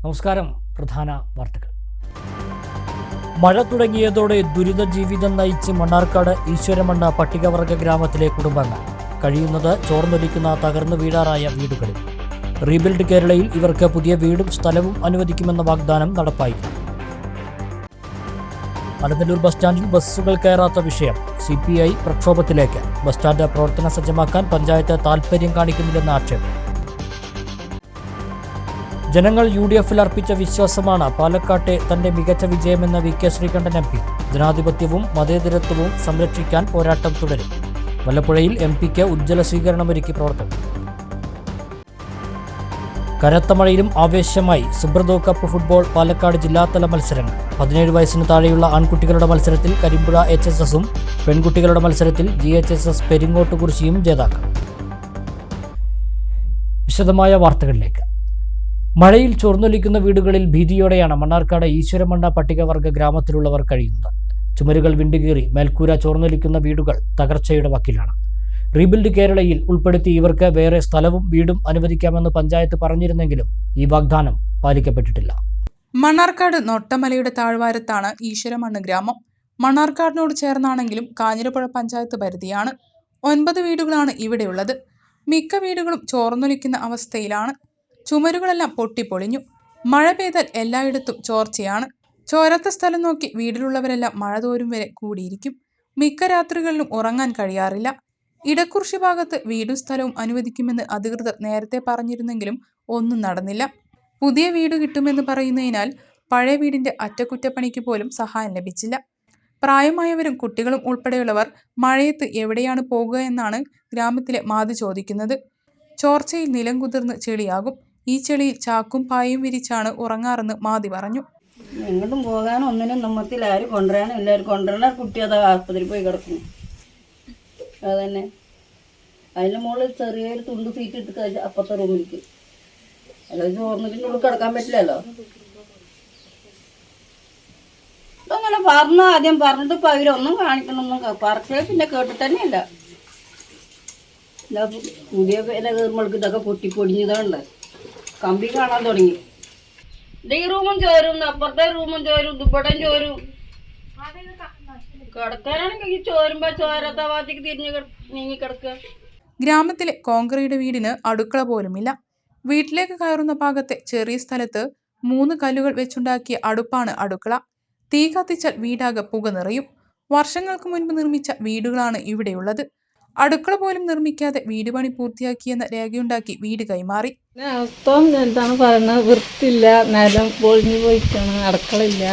നമസ്കാരം. പ്രധാന വാർത്തകൾ. മഴ തുടങ്ങിയതോടെ ദുരിത ജീവിതം നയിച്ച് മണ്ണാർക്കാട് ഈശ്വരമണ്ണ പട്ടികവർഗ ഗ്രാമത്തിലെ കുടുംബങ്ങൾ കഴിയുന്നത് ചോർന്നൊലിക്കുന്ന തകർന്നു വീഴാറായ വീടുകളിൽ. റീബിൽഡ് കേരളയിൽ ഇവർക്ക് പുതിയ വീടും സ്ഥലവും അനുവദിക്കുമെന്ന വാഗ്ദാനം നടപ്പായില്ല. അലനല്ലൂർ ബസ് സ്റ്റാൻഡിൽ ബസ്സുകൾ കയറാത്ത വിഷയം CPI പ്രക്ഷോഭത്തിലേക്ക്. ബസ് സ്റ്റാൻഡ് പ്രവർത്തന സജ്ജമാക്കാൻ പഞ്ചായത്ത് താൽപര്യം കാണിക്കുന്നില്ലെന്ന ആക്ഷേപം. ജനങ്ങൾ UDFിൽ അർപ്പിച്ച വിശ്വാസമാണ് പാലക്കാട്ടെ തന്റെ മികച്ച വിജയമെന്ന VK ശ്രീകണ്ഠൻ MP. ജനാധിപത്യവും മതേതരത്വവും സംരക്ഷിക്കാൻ പോരാട്ടം തുടരും. വല്ലപ്പുഴയിൽ MPക്ക് ഉജ്ജ്വല സ്വീകരണമൊരുക്കി പ്രവർത്തകർ. കനത്ത മഴയിലും ആവേശമായി സുബ്രതോ കപ്പ് ഫുട്ബോൾ പാലക്കാട് ജില്ലാതല മത്സരങ്ങൾ. 17 വയസ്സിന് താഴെയുള്ള ആൺകുട്ടികളുടെ മത്സരത്തിൽ കരിമ്പുഴ HSSും പെൺകുട്ടികളുടെ മത്സരത്തിൽ GHSS പെരിങ്ങോട്ടുകുറിശിയും ജേതാക്കൾ. വിശദമായ വാർത്തകളിലേക്ക്. മഴയിൽ ചോർന്നൊലിക്കുന്ന വീടുകളിൽ ഭീതിയോടെയാണ് മണ്ണാർക്കാട് ഈശ്വരമണ്ണ പട്ടികവർഗ ഗ്രാമത്തിലുള്ളവർ കഴിയുന്നത്. ചുമരുകൾ വിണ്ടുകീറി മേൽക്കൂര ചോർന്നൊലിക്കുന്ന വീടുകൾ തകർച്ചയുടെ വക്കിലാണ്. റീബിൽഡ് കേരളയിൽ ഉൾപ്പെടുത്തി ഇവർക്ക് വേറെ സ്ഥലവും വീടും അനുവദിക്കാമെന്ന് പഞ്ചായത്ത് പറഞ്ഞിരുന്നെങ്കിലും ഈ വാഗ്ദാനം പാലിക്കപ്പെട്ടിട്ടില്ല. മണ്ണാർക്കാട് നൊട്ടമലയുടെ താഴ്വാരത്താണ് ഈശ്വരമണ്ണ ഗ്രാമം. മണ്ണാർക്കാടിനോട് ചേർന്നാണെങ്കിലും കാഞ്ഞിരപ്പുഴ പഞ്ചായത്ത് പരിധിയാണ്. 9 വീടുകളാണ് ഇവിടെയുള്ളത്. മിക്ക വീടുകളും ചോർന്നൊലിക്കുന്ന അവസ്ഥയിലാണ്. ചുമരുകളെല്ലാം പൊട്ടിപ്പൊളിഞ്ഞു. മഴ പെയ്താൽ എല്ലായിടത്തും ചോർച്ചയാണ്. ചോരാത്ത സ്ഥലം നോക്കി വീട്ടിലുള്ളവരെല്ലാം മഴ തോരും വരെ കൂടിയിരിക്കും. മിക്ക രാത്രികളിലും ഉറങ്ങാൻ കഴിയാറില്ല. ഇടക്കുറിശി ഭാഗത്ത് വീടും സ്ഥലവും അനുവദിക്കുമെന്ന് അധികൃതർ നേരത്തെ പറഞ്ഞിരുന്നെങ്കിലും ഒന്നും നടന്നില്ല. പുതിയ വീട് കിട്ടുമെന്ന് പറയുന്നതിനാൽ പഴയ വീടിന്റെ അറ്റകുറ്റപ്പണിക്ക് പോലും സഹായം ലഭിച്ചില്ല. പ്രായമായവരും കുട്ടികളും ഉൾപ്പെടെയുള്ളവർ മഴയത്ത് എവിടെയാണ് പോകുക എന്നാണ് ഗ്രാമത്തിലെ മാതി ചോദിക്കുന്നത്. ചോർച്ചയിൽ നിലം കുതിർന്ന് ചെളിയാകും. ഈ ചെളിയിൽ ചാക്കും പായും വിരിച്ചാണ് ഉറങ്ങാറെന്ന് മാതി പറഞ്ഞു. എങ്ങോട്ടും പോകാനും ഒന്നിനും നമ്മത്തിൽ ആരും കൊണ്ടുവരാനും എല്ലാവരും കൊണ്ടുവരണ കുട്ടി അത് ആസ്പത്രിയിൽ പോയി കിടക്കുന്നു. അതന്നെ അതിൻ്റെ മുകളിൽ ചെറിയൊരു തുണ്ട് സീറ്റ് ഇട്ട് അപ്പുറത്തെ റൂമിലേക്ക്. അതായത് ചോർന്നിട്ടിൻ്റെ ഉള്ളിൽ കിടക്കാൻ പറ്റില്ലല്ലോ. അങ്ങനെ ആദ്യം പറഞ്ഞിട്ട് ഇപ്പം അവരൊന്നും കാണിക്കണമെന്നും പറച്ചേ പിന്നെ കേട്ടിട്ട് തന്നെയല്ല. പുതിയ വില കയറുമ്പോൾക്ക് ഇതൊക്കെ പൊട്ടിപ്പൊടിഞ്ഞതുകൊണ്ട് കമ്പി കാണാൻ തുടങ്ങി. ഈ റൂമും ചോരും, അപ്പുറത്തെ റൂമും ചോരും, ദുപ്പടയും ചോരും. കിടക്കാനാണെങ്കിൽ ചോരുമ്പോ ചോരാത്ത ഭാഗത്തേക്ക് തിരിഞ്ഞ് നീങ്ങി കിടക്കുക. ഗ്രാമത്തിലെ കോൺക്രീറ്റ് വീടിന് അടുക്കള പോലുമില്ല. വീട്ടിലേക്ക് കയറുന്ന ഭാഗത്തെ ചെറിയ സ്ഥലത്ത് 3 കല്ലുകൾ വെച്ചുണ്ടാക്കിയ അടുപ്പാണ് അടുക്കള. തീ കത്തിച്ചാൽ വീടാകെ പുക നിറയും. വർഷങ്ങൾക്ക് മുൻപ് നിർമ്മിച്ച വീടുകളാണ് ഇവിടെയുള്ളത്. അടുക്കള പോലും നിർമ്മിക്കാതെ വീട് പണി പൂർത്തിയാക്കിയെന്ന രേഖയുണ്ടാക്കി വീട് കൈമാറി. എന്താണ് പറയുന്നത്, വൃത്തിയില്ല, നിലം പൊളിഞ്ഞു പോയിക്കാണ്, അടുക്കളയില്ല,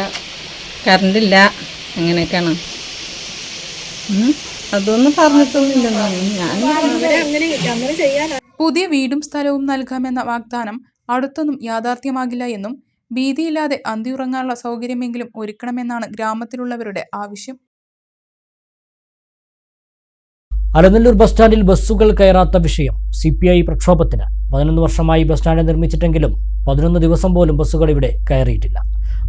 കറണ്ടില്ല, അങ്ങനെയൊക്കെയാണ്. അതൊന്നും പറഞ്ഞിട്ടൊന്നുമില്ലെന്നാണ് ഞാൻ. പുതിയ വീടും സ്ഥലവും നൽകാമെന്ന വാഗ്ദാനം അടുത്തൊന്നും യാഥാർത്ഥ്യമാകില്ല എന്നും ഭീതിയില്ലാതെ അന്തിയുറങ്ങാനുള്ള സൗകര്യമെങ്കിലും ഒരുക്കണമെന്നാണ് ഗ്രാമത്തിലുള്ളവരുടെ ആവശ്യം. അലനല്ലൂർ ബസ് സ്റ്റാൻഡിൽ ബസ്സുകൾ കയറാത്ത വിഷയം CPI പ്രക്ഷോഭത്തിന്. 11 വർഷമായി ബസ് സ്റ്റാൻഡ് നിർമ്മിച്ചിട്ടെങ്കിലും 11 ദിവസം പോലും ബസ്സുകൾ ഇവിടെ കയറിയിട്ടില്ല.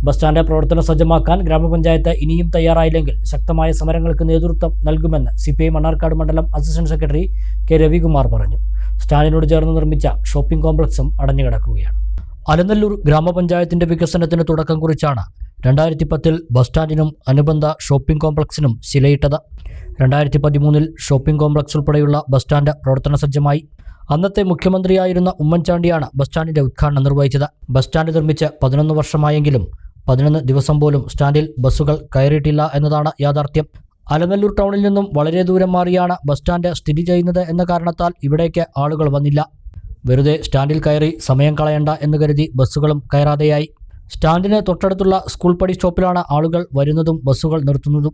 ബസ് സ്റ്റാൻഡ് പ്രവർത്തന സജ്ജമാക്കാൻ ഗ്രാമപഞ്ചായത്ത് ഇനിയും തയ്യാറായില്ലെങ്കിൽ ശക്തമായ സമരങ്ങൾക്ക് നേതൃത്വം നൽകുമെന്ന് CPI മണ്ണാർക്കാട് മണ്ഡലം അസിസ്റ്റന്റ് സെക്രട്ടറി K രവികുമാർ പറഞ്ഞു. സ്റ്റാൻഡിനോട് ചേർന്ന് നിർമ്മിച്ച ഷോപ്പിംഗ് കോംപ്ലക്സും അടഞ്ഞുകിടക്കുകയാണ്. അലനല്ലൂർ ഗ്രാമപഞ്ചായത്തിന്റെ വികസനത്തിന് തുടക്കം കുറിച്ചാണ് 2010-ൽ ബസ് സ്റ്റാൻഡിനും അനുബന്ധ ഷോപ്പിംഗ് കോംപ്ലക്സിനും ശിലയിട്ടത്. 2013-ൽ ഷോപ്പിംഗ് കോംപ്ലക്സ് ഉൾപ്പെടെയുള്ള ബസ് സ്റ്റാൻഡ് പ്രവർത്തന സജ്ജമായി. അന്നത്തെ മുഖ്യമന്ത്രിയായിരുന്ന ഉമ്മൻചാണ്ടിയാണ് ബസ് സ്റ്റാൻഡിന്റെ ഉദ്ഘാടനം നിർവഹിച്ചത്. ബസ് സ്റ്റാൻഡ് നിർമ്മിച്ച് 11 വർഷമായെങ്കിലും 11 ദിവസം പോലും സ്റ്റാൻഡിൽ ബസ്സുകൾ കയറിയിട്ടില്ല എന്നതാണ് യാഥാർത്ഥ്യം. അലനല്ലൂർ ടൗണിൽ നിന്നും വളരെ ദൂരം മാറിയാണ് ബസ് സ്റ്റാൻഡ് സ്ഥിതി ചെയ്യുന്നത് എന്ന കാരണത്താൽ ഇവിടേക്ക് ആളുകൾ വന്നില്ല. വെറുതെ സ്റ്റാൻഡിൽ കയറി സമയം കളയണ്ട എന്ന് കരുതി ബസ്സുകളും കയറാതെയായി. സ്റ്റാൻഡിന് തൊട്ടടുത്തുള്ള സ്കൂൾ പടി സ്റ്റോപ്പിലാണ് ആളുകൾ വരുന്നതും ബസ്സുകൾ നിർത്തുന്നതും.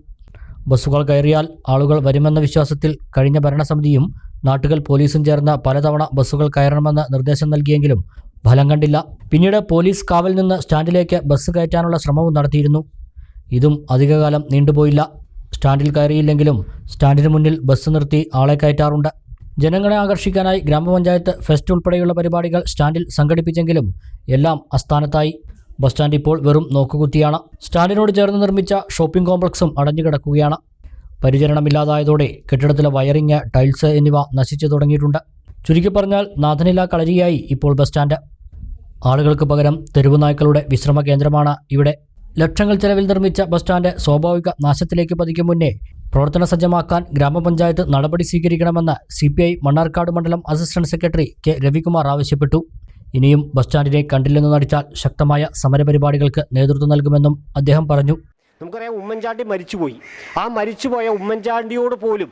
ബസ്സുകൾ കയറിയാൽ ആളുകൾ വരുമെന്ന വിശ്വാസത്തിൽ കഴിഞ്ഞ ഭരണസമിതിയും നാട്ടുകാർ പോലീസും ചേർന്ന് പലതവണ ബസ്സുകൾ കയറണമെന്ന് നിർദ്ദേശം നൽകിയെങ്കിലും ഫലം കണ്ടില്ല. പിന്നീട് പോലീസ് കാവൽ നിന്ന് സ്റ്റാൻഡിലേക്ക് ബസ് കയറ്റാനുള്ള ശ്രമവും നടത്തിയിരുന്നു. ഇതും അധികകാലം നീണ്ടുപോയില്ല. സ്റ്റാൻഡിൽ കയറിയില്ലെങ്കിലും സ്റ്റാൻഡിന് മുന്നിൽ ബസ് നിർത്തി ആളെ കയറ്റാറുണ്ട്. ജനങ്ങളെ ആകർഷിക്കാനായി ഗ്രാമപഞ്ചായത്ത് ഫെസ്റ്റ് ഉൾപ്പെടെയുള്ള പരിപാടികൾ സ്റ്റാൻഡിൽ സംഘടിപ്പിച്ചെങ്കിലും എല്ലാം അസ്ഥാനത്തായി. ബസ് സ്റ്റാൻഡ് ഇപ്പോൾ വെറും നോക്കുകുത്തിയാണ്. സ്റ്റാൻഡിനോട് ചേർന്ന് നിർമ്മിച്ച ഷോപ്പിംഗ് കോംപ്ലക്സും അടഞ്ഞുകിടക്കുകയാണ്. പരിചരണമില്ലാതായതോടെ കെട്ടിടത്തിലെ വയറിംഗ്, ടൈൽസ് എന്നിവ നശിച്ചു തുടങ്ങിയിട്ടുണ്ട്. ചുരുക്കി പറഞ്ഞാൽ നാഥനില കളരിയായി ഇപ്പോൾ ബസ് സ്റ്റാൻഡ്. ആളുകൾക്ക് പകരം തെരുവു നായ്ക്കളുടെ വിശ്രമ കേന്ദ്രമാണ് ഇവിടെ. ലക്ഷങ്ങൾ ചെലവിൽ നിർമ്മിച്ച ബസ് സ്റ്റാൻഡ് സ്വാഭാവിക നാശത്തിലേക്ക് പതിക്കും മുന്നേ പ്രവർത്തന സജ്ജമാക്കാൻ ഗ്രാമപഞ്ചായത്ത് നടപടി സ്വീകരിക്കണമെന്ന് CPI മണ്ണാർക്കാട് മണ്ഡലം അസിസ്റ്റന്റ് സെക്രട്ടറി K. രവികുമാർ ആവശ്യപ്പെട്ടു. ഇനിയും ബസ് സ്റ്റാൻഡിനെ കണ്ടില്ലെന്ന് നടിച്ചാൽ ശക്തമായ സമരപരിപാടികൾക്ക് നേതൃത്വം നൽകുമെന്നും അദ്ദേഹം പറഞ്ഞു. നമുക്കറിയാം, ഉമ്മൻചാണ്ടി മരിച്ചുപോയി. ആ മരിച്ചുപോയ ഉമ്മൻചാണ്ടിയോട് പോലും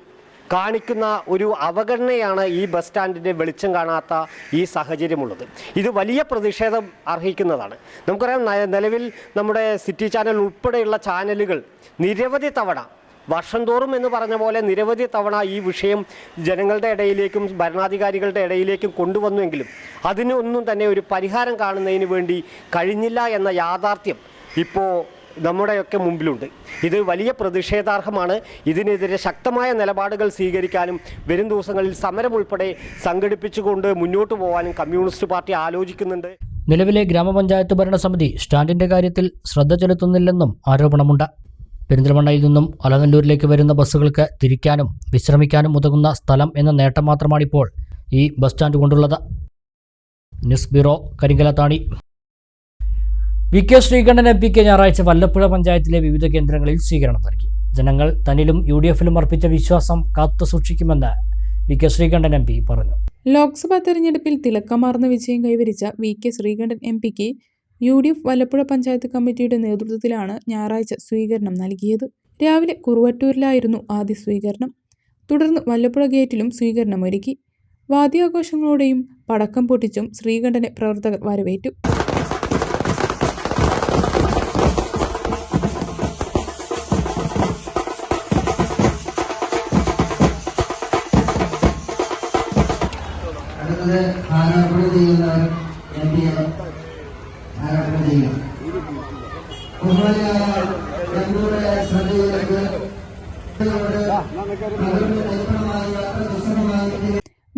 കാണിക്കുന്ന ഒരു അവഗണനയാണ് ഈ ബസ് സ്റ്റാൻഡിൻ്റെ വെളിച്ചം കാണാത്ത ഈ സാഹചര്യമുള്ളത്. ഇത് വലിയ പ്രതിഷേധം അർഹിക്കുന്നതാണ്. നമുക്കറിയാം, നിലവിൽ നമ്മുടെ സിറ്റി ചാനൽ ഉൾപ്പെടെയുള്ള ചാനലുകൾ നിരവധി തവണ, വർഷം തോറും എന്ന് പറഞ്ഞ പോലെ നിരവധി തവണ ഈ വിഷയം ജനങ്ങളുടെ ഇടയിലേക്കും ഭരണാധികാരികളുടെ ഇടയിലേക്കും കൊണ്ടുവന്നുവെങ്കിലും അതിനൊന്നും തന്നെ ഒരു പരിഹാരം കാണുന്നതിന് വേണ്ടി കഴിഞ്ഞില്ല എന്ന യാഥാർത്ഥ്യം ഇപ്പോൾ നമ്മുടെയൊക്കെ മുമ്പിലുണ്ട്. ഇത് വലിയ പ്രതിഷേധാർഹമാണ്. ഇതിനെതിരെ ശക്തമായ നിലപാടുകൾ സ്വീകരിക്കാനും വരും ദിവസങ്ങളിൽ സമരം ഉൾപ്പെടെ സംഘടിപ്പിച്ചുകൊണ്ട് മുന്നോട്ട് പോകാനും കമ്മ്യൂണിസ്റ്റ് പാർട്ടി ആലോചിക്കുന്നുണ്ട്. നിലവിലെ ഗ്രാമപഞ്ചായത്ത് ഭരണസമിതി സ്റ്റാൻഡിന്റെ കാര്യത്തിൽ ശ്രദ്ധ ചെലുത്തുന്നില്ലെന്നും ആരോപണമുണ്ട്. പെരിന്തൽമണ്ണയിൽ നിന്നും അലനല്ലൂരിലേക്ക് വരുന്ന ബസ്സുകൾക്ക് തിരിക്കാനും വിശ്രമിക്കാനും ഉതകുന്ന സ്ഥലം എന്ന നേട്ടം മാത്രമാണിപ്പോൾ ഈ ബസ് സ്റ്റാൻഡ് കൊണ്ടുള്ളത്. News bureau, Karinkallathani. VK Sreekandan MP ഞായറാഴ്ച വല്ലപ്പുഴ പഞ്ചായത്തിലെ വിവിധ കേന്ദ്രങ്ങളിൽ സ്വീകരണം നൽകി. ജനങ്ങൾ തന്നിലും UDFലും അർപ്പിച്ച വിശ്വാസം കാത്തുസൂക്ഷിക്കുമെന്ന് VK ശ്രീകണ്ഠൻ MP പറഞ്ഞു. ലോക്സഭാ തെരഞ്ഞെടുപ്പിൽ തിളക്കമാർന്ന വിജയം കൈവരിച്ച VK ശ്രീകണ്ഠൻ MPക്ക് UDF വല്ലപ്പുഴ പഞ്ചായത്ത് കമ്മിറ്റിയുടെ നേതൃത്വത്തിലാണ് ഞായറാഴ്ച സ്വീകരണം നൽകിയത്. രാവിലെ കുറുവട്ടൂരിലായിരുന്നു ആദ്യ സ്വീകരണം. തുടർന്ന് വല്ലപ്പുഴ ഗേറ്റിലും സ്വീകരണം ഒരുക്കി. വാദ്യാഘോഷങ്ങളോടെയും പടക്കം പൊട്ടിച്ചും ശ്രീകണ്ഠനെ പ്രവർത്തകർ വരവേറ്റു.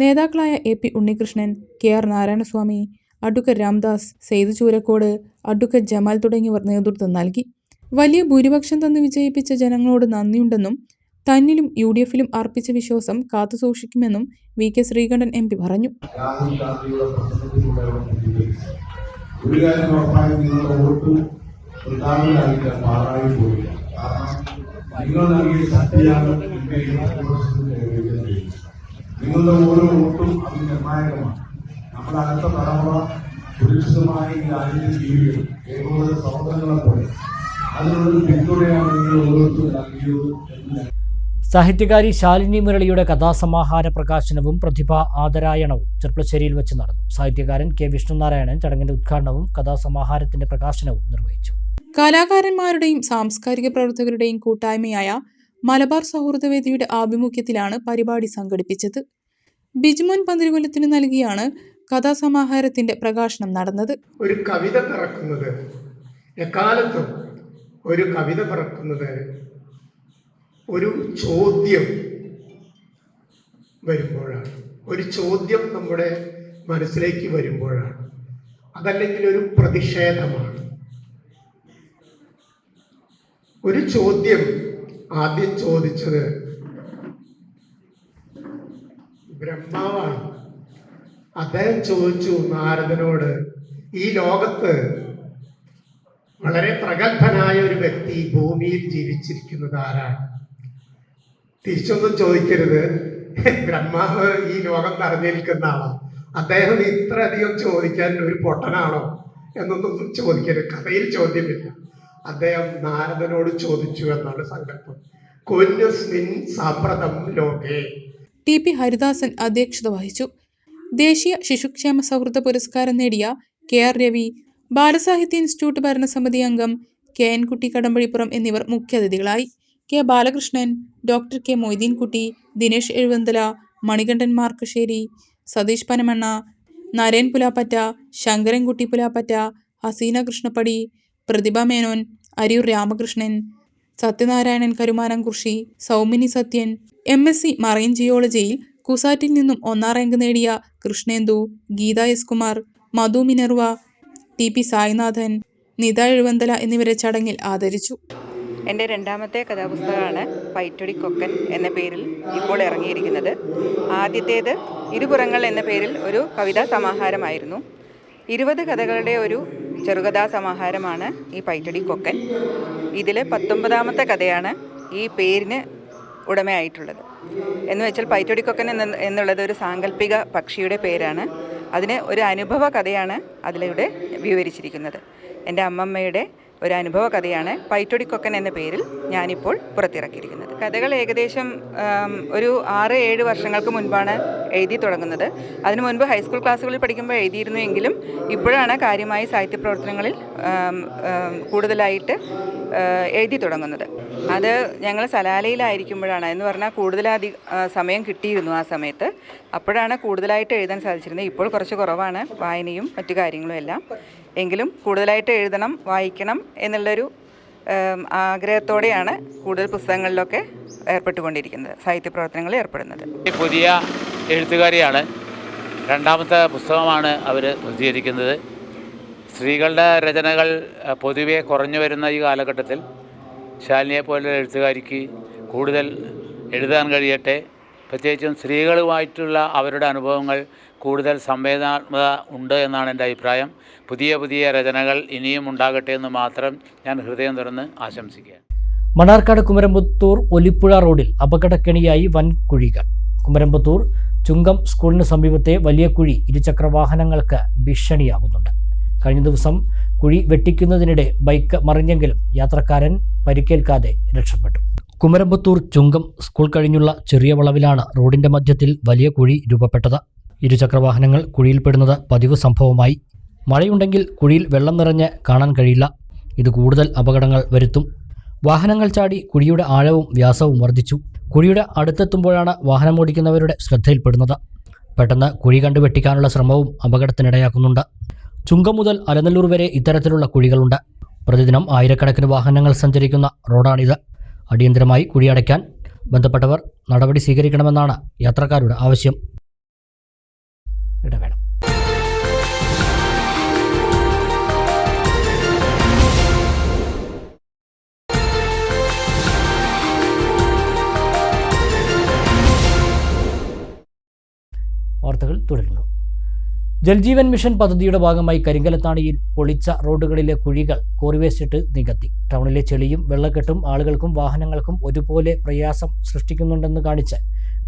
നേതാക്കളായ AP Unnikrishnan, KR Narayanaswamy, advocate Ramdas, Syed Choorakkode, advocate Jamal തുടങ്ങിയവർ നേതൃത്വം നൽകി. വലിയ ഭൂരിപക്ഷം തന്നു വിജയിപ്പിച്ച ജനങ്ങളോട് നന്ദിയുണ്ടെന്നും തന്നിലും UDFലും അർപ്പിച്ച വിശ്വാസം കാത്തുസൂക്ഷിക്കുമെന്നും VK ശ്രീകണ്ഠൻ MP പറഞ്ഞു. ഒരു കാര്യം ഉറപ്പായി, നിങ്ങളുടെ വോട്ട് പ്രധാനമായിട്ട് മാറായി പോയില്ല. കാരണം നിങ്ങൾ നൽകിയ ശക്തിയാണ് നിങ്ങളുടെ ഓരോ വോട്ടും അത് നിർണായകമാണ്. നമ്മുടെ അടുത്ത തലമുറ സുരക്ഷിതമായി ഈ രാജ്യത്തിൽ ജീവിക്കും. കേരളത്തിലെ സഹോദരങ്ങളെ പോലെ അതിനുള്ളൊരു പിന്തുണയാണ് നിങ്ങൾ ഓരോരുത്തരും നൽകിയത് എന്ന്. സാഹിത്യകാരി ശാലിനി മുരളിയുടെ കഥാസമാഹാര പ്രകാശനവും പ്രതിഭാ ആദരായണവും ചെർപ്പളശ്ശേരിയിൽ വെച്ച് നടന്നു. സാഹിത്യകാരൻ K. വിഷ്ണുനാരായണൻ ചടങ്ങിന്റെ ഉദ്ഘാടനവും കഥാസമാഹാരത്തിന്റെ പ്രകാശനവും നിർവഹിച്ചു. കലാകാരന്മാരുടെയും സാംസ്കാരിക പ്രവർത്തകരുടെയും കൂട്ടായ്മയായ മലബാർ സൗഹൃദവേദിയുടെ ആഭിമുഖ്യത്തിലാണ് പരിപാടി സംഘടിപ്പിച്ചത്. ബിജുമോൻ പന്തിരുകൊല്ലത്തിന് നൽകിയാണ് കഥാസമാഹാരത്തിന്റെ പ്രകാശനം നടന്നത്. ഒരു കവിത പിറക്കുന്നത്, എക്കാലത്തും ഒരു കവിത പിറക്കുന്നത് ഒരു ചോദ്യം വരുമ്പോഴാണ്. ഒരു ചോദ്യം നമ്മുടെ മനസ്സിലേക്ക് വരുമ്പോഴാണ്. അതല്ലെങ്കിൽ ഒരു പ്രതിഷേധമാണ്. ഒരു ചോദ്യം ആദ്യം ചോദിച്ചത് ബ്രഹ്മാവാണ്. അദ്ദേഹം ചോദിച്ചു നാരദനോട്, ഈ ലോകത്ത് വളരെ പ്രഗത്ഭനായ ഒരു വ്യക്തി ഭൂമിയിൽ ജീവിച്ചിരിക്കുന്നത് ആരാണ്? തിരിച്ചൊന്നും ചോദിക്കരുത്, ബ്രഹ്മാവ് ഈ ലോകം നിറഞ്ഞിരിക്കുന്ന ആളോ, അദ്ദേഹം ഇത്രയധികം ചോദിക്കാൻ ഒരു പൊട്ടനാണോ എന്നൊന്നും ചോദിക്കരുത്. കഥയിൽ ചോദ്യമില്ല. അദ്ദേഹം നാരദനോട് ചോദിച്ചു എന്നാണ് സങ്കല്പം. കൊന്യസ്മിൻ സാമ്പ്രതം ലോകേ. TP ഹരിദാസൻ അധ്യക്ഷത വഹിച്ചു. ദേശീയ ശിശുക്ഷേമ സൗഹൃദ പുരസ്കാരം നേടിയ KR രവി, ബാലസാഹിത്യ ഇൻസ്റ്റിറ്റ്യൂട്ട് ഭരണസമിതി അംഗം KN കുട്ടി കടമ്പഴിപ്പുറം എന്നിവർ മുഖ്യാതിഥികളായി. K. Balakrishnan, doctor K. Moideenkutty, Dinesh Ezhuvanthala, Manikandan Markassery, Satheesh Panamanna, Naren Pulappatta, Sankarankutty Pulappatta, Haseena Krishnappadi, Prathibha Menon, Ariyur Ramakrishnan, Sathyanarayanan Karumanamkurissi, Soumini Sathyan, MSc marine ജിയോളജിയിൽ കുസാറ്റിൽ നിന്നും 1ാം റാങ്ക് നേടിയ Krishnendu, Geetha S. Kumar, Madhu Minerva, TP Sainathan, Nitha Ezhuvanthala എന്നിവരെ ചടങ്ങിൽ ആദരിച്ചു. എൻ്റെ രണ്ടാമത്തെ കഥാപുസ്തകമാണ് പൈറ്റൊടി കൊക്കൻ എന്ന പേരിൽ ഇപ്പോൾ ഇറങ്ങിയിരിക്കുന്നത്. ആദ്യത്തേത് ഇരുപുറങ്ങൾ എന്ന പേരിൽ ഒരു കവിതാ സമാഹാരമായിരുന്നു. 20 കഥകളുടെ ഒരു ചെറുകഥാ സമാഹാരമാണ് ഈ പൈറ്റടി കൊക്കൻ. ഇതിൽ 19ാമത്തെ കഥയാണ് ഈ പേരിന് ഉടമയായിട്ടുള്ളത്. എന്ന് വെച്ചാൽ പൈറ്റടി കൊക്കൻ എന്നുള്ളത് ഒരു സാങ്കല്പിക പക്ഷിയുടെ പേരാണ്. അതിന് ഒരു അനുഭവ കഥയാണ് അതിലൂടെ വിവരിച്ചിരിക്കുന്നത്. എൻ്റെ അമ്മമ്മയുടെ ഒരു അനുഭവ കഥയാണ് പൈറ്റടി കൊക്കൻ എന്ന പേരിൽ ഞാനിപ്പോൾ പുറത്തിറക്കിയിരിക്കുന്നത്. കഥകൾ ഏകദേശം ഒരു 6-7 വർഷങ്ങൾക്ക് മുൻപാണ് എഴുതി തുടങ്ങുന്നത്. അതിനു മുൻപ് ഹൈസ്കൂൾ ക്ലാസ്സുകളിൽ പഠിക്കുമ്പോൾ എഴുതിയിരുന്നു എങ്കിലും ഇപ്പോഴാണ് കാര്യമായി സാഹിത്യ പ്രവർത്തനങ്ങളിൽ കൂടുതലായിട്ട് എഴുതി തുടങ്ങുന്നത്. അത് ഞങ്ങൾ സലാലയിലായിരിക്കുമ്പോഴാണ്, എന്ന് പറഞ്ഞാൽ കൂടുതലധികം സമയം കിട്ടിയിരുന്നു ആ സമയത്ത്. അപ്പോഴാണ് കൂടുതലായിട്ട് എഴുതാൻ സാധിച്ചിരുന്നത്. ഇപ്പോൾ കുറച്ച് കുറവാണ് വായനയും മറ്റു കാര്യങ്ങളും എല്ലാം. എങ്കിലും കൂടുതലായിട്ട് എഴുതണം, വായിക്കണം എന്നുള്ളൊരു ആഗ്രഹത്തോടെയാണ് കൂടുതൽ പുസ്തകങ്ങളിലൊക്കെ ഏർപ്പെട്ടുകൊണ്ടിരിക്കുന്നത്, സാഹിത്യ പ്രവർത്തനങ്ങളിൽ ഏർപ്പെടുന്നത്. പുതിയ എഴുത്തുകാരിയാണ്. 2ാമത്തെ പുസ്തകമാണ് അവർ പ്രസിദ്ധീകരിക്കുന്നത്. സ്ത്രീകളുടെ രചനകൾ പൊതുവെ കുറഞ്ഞു വരുന്ന ഈ കാലഘട്ടത്തിൽ ശാലിനിയെ പോലുള്ള എഴുത്തുകാരിക്ക് കൂടുതൽ എഴുതാൻ കഴിയട്ടെ. പ്രത്യേകിച്ചും സ്ത്രീകളുമായിട്ടുള്ള അവരുടെ അനുഭവങ്ങൾ കൂടുതൽ സംവേദനാത്മക ഉണ്ട് എന്നാണ് എൻ്റെ അഭിപ്രായം. പുതിയ രചനകൾ ഇനിയും ഉണ്ടാകട്ടെ എന്ന് മാത്രം ഞാൻ ഹൃദയം തുറന്ന് ആശംസിക്കുകയാണ്. മണ്ണാർക്കാട് കുമരമ്പത്തൂർ ഒലിപ്പുഴ റോഡിൽ അപകടക്കെണിയായി വൻ കുഴികൾ. കുമരമ്പത്തൂർ ചുങ്കം സ്കൂളിന് സമീപത്തെ വലിയ കുഴി ഇരുചക്രവാഹനങ്ങൾക്ക് ഭീഷണിയാകുന്നുണ്ട്. കഴിഞ്ഞ ദിവസം കുഴി വെട്ടിക്കുന്നതിനിടെ ബൈക്ക് മറിഞ്ഞെങ്കിലും യാത്രക്കാരൻ പരിക്കേൽക്കാതെ രക്ഷപ്പെട്ടു. കുമരമ്പത്തൂർ ചുങ്കം സ്കൂൾ കഴിഞ്ഞുള്ള ചെറിയ വളവിലാണ് റോഡിന്റെ മധ്യത്തിൽ വലിയ കുഴി രൂപപ്പെട്ടത്. ഇരുചക്രവാഹനങ്ങൾ കുഴിയിൽപ്പെടുന്നത് പതിവ് സംഭവമായി. മഴയുണ്ടെങ്കിൽ കുഴിയിൽ വെള്ളം നിറഞ്ഞ് കാണാൻ കഴിയില്ല. ഇത് കൂടുതൽ അപകടങ്ങൾ വരുത്തും. വാഹനങ്ങൾ ചാടി കുഴിയുടെ ആഴവും വ്യാസവും വർദ്ധിച്ചു. കുഴിയുടെ അടുത്തെത്തുമ്പോഴാണ് വാഹനമോടിക്കുന്നവരുടെ ശ്രദ്ധയിൽപ്പെടുന്നത്. പെട്ടെന്ന് കുഴി കണ്ടു വെട്ടിക്കാനുള്ള ശ്രമവും അപകടത്തിനിടയാക്കുന്നുണ്ട്. ചുങ്കം മുതൽ അലനല്ലൂർ വരെ ഇത്തരത്തിലുള്ള കുഴികളുണ്ട്. പ്രതിദിനം ആയിരക്കണക്കിന് വാഹനങ്ങൾ സഞ്ചരിക്കുന്ന റോഡാണിത്. അടിയന്തരമായി കുഴിയടയ്ക്കാൻ ബന്ധപ്പെട്ടവർ നടപടി സ്വീകരിക്കണമെന്നാണ് യാത്രക്കാരുടെ ആവശ്യം. ഇടവേള. വാർത്തകൾ തുടരുന്നു. ജൽജീവൻ മിഷൻ പദ്ധതിയുടെ ഭാഗമായി കരിങ്കലത്താണിയിൽ പൊളിച്ച റോഡുകളിലെ കുഴികൾ കോറിവേസ്റ്റിട്ട് നികത്തി. ടൗണിലെ ചെളിയും വെള്ളക്കെട്ടും ആളുകൾക്കും വാഹനങ്ങൾക്കും ഒരുപോലെ പ്രയാസം സൃഷ്ടിക്കുന്നുണ്ടെന്ന് കാണിച്ച്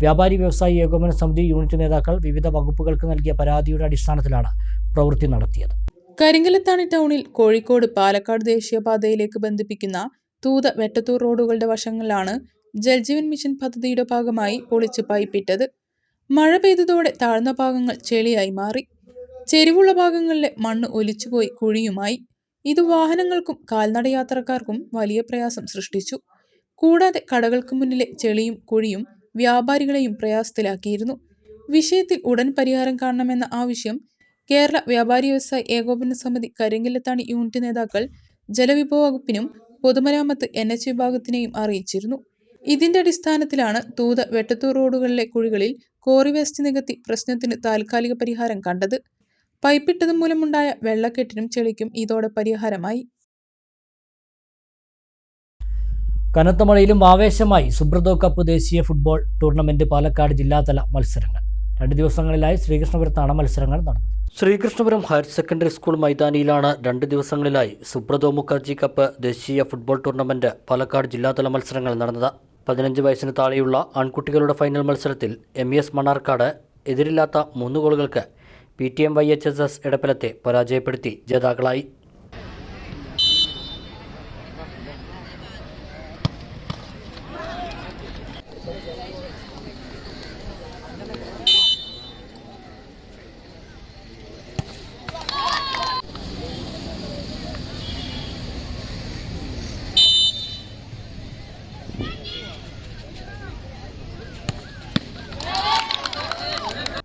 വ്യാപാരി വ്യവസായി ഏകോപന സമിതി യൂണിറ്റ് നേതാക്കൾ വിവിധ വകുപ്പുകൾക്ക് നൽകിയ പരാതിയുടെ അടിസ്ഥാനത്തിലാണ് പ്രവൃത്തി നടത്തിയത്. കരിങ്കലത്താണി ടൗണിൽ കോഴിക്കോട് പാലക്കാട് ദേശീയപാതയിലേക്ക് ബന്ധിപ്പിക്കുന്ന തൂത വെട്ടത്തൂർ റോഡുകളുടെ വശങ്ങളിലാണ് ജൽജീവൻ മിഷൻ പദ്ധതിയുടെ ഭാഗമായി പൊളിച്ച് പൈപ്പിട്ടത്. മഴ പെയ്തതോടെ താഴ്ന്ന ഭാഗങ്ങൾ ചെളിയായി മാറി. ചെരിവുള്ള ഭാഗങ്ങളിലെ മണ്ണ് ഒലിച്ചുപോയി കുഴിയുമായി. ഇത് വാഹനങ്ങൾക്കും കാൽനട യാത്രക്കാർക്കും വലിയ പ്രയാസം സൃഷ്ടിച്ചു. കൂടാതെ കടകൾക്ക് മുന്നിലെ ചെളിയും കുഴിയും വ്യാപാരികളെയും പ്രയാസത്തിലാക്കിയിരുന്നു. വിഷയത്തിൽ ഉടൻ പരിഹാരം കാണണമെന്ന ആവശ്യം കേരള വ്യാപാരി വ്യവസായി ഏകോപന സമിതി കരിങ്കലത്താണി യൂണിറ്റ് നേതാക്കൾ ജലവിഭവ വകുപ്പിനും പൊതുമരാമത്ത് NH വിഭാഗത്തിനെയും അറിയിച്ചിരുന്നു. ഇതിന്റെ അടിസ്ഥാനത്തിലാണ് തൂത വെട്ടത്തൂർ റോഡുകളിലെ കുഴികളിൽ കോറി വേസ്റ്റ് നികത്തി പ്രശ്നത്തിന് താൽക്കാലിക പരിഹാരം കണ്ടത്. പൈപ്പിട്ടത് മൂലമുണ്ടായ വെള്ളക്കെട്ടിനും ചെളിക്കും ഇതോടെ പരിഹാരമായി. കനത്ത മഴയിലും ആവേശമായി സുബ്രതോ കപ്പ് ദേശീയ ഫുട്ബോൾ ടൂർണമെന്റ് പാലക്കാട് ജില്ലാതല മത്സരങ്ങൾ. 2 ദിവസങ്ങളിലായി ശ്രീകൃഷ്ണപുരത്താണ് മത്സരങ്ങൾ നടന്നത്. ശ്രീകൃഷ്ണപുരം ഹയർ സെക്കൻഡറി സ്കൂൾ മൈതാനിയിലാണ് 2 ദിവസങ്ങളിലായി സുബ്രതോ മുഖർജി കപ്പ് ദേശീയ ഫുട്ബോൾ ടൂർണമെന്റ് പാലക്കാട് ജില്ലാതല മത്സരങ്ങൾ നടന്നത്. 15 വയസ്സിന് താഴെയുള്ള ആൺകുട്ടികളുടെ ഫൈനൽ മത്സരത്തിൽ MES മണ്ണാർക്കാട് എതിരില്ലാത്ത 3 ഗോളുകൾക്ക് PTM YHSS എടപ്പലത്തെ പരാജയപ്പെടുത്തി ജേതാക്കളായി.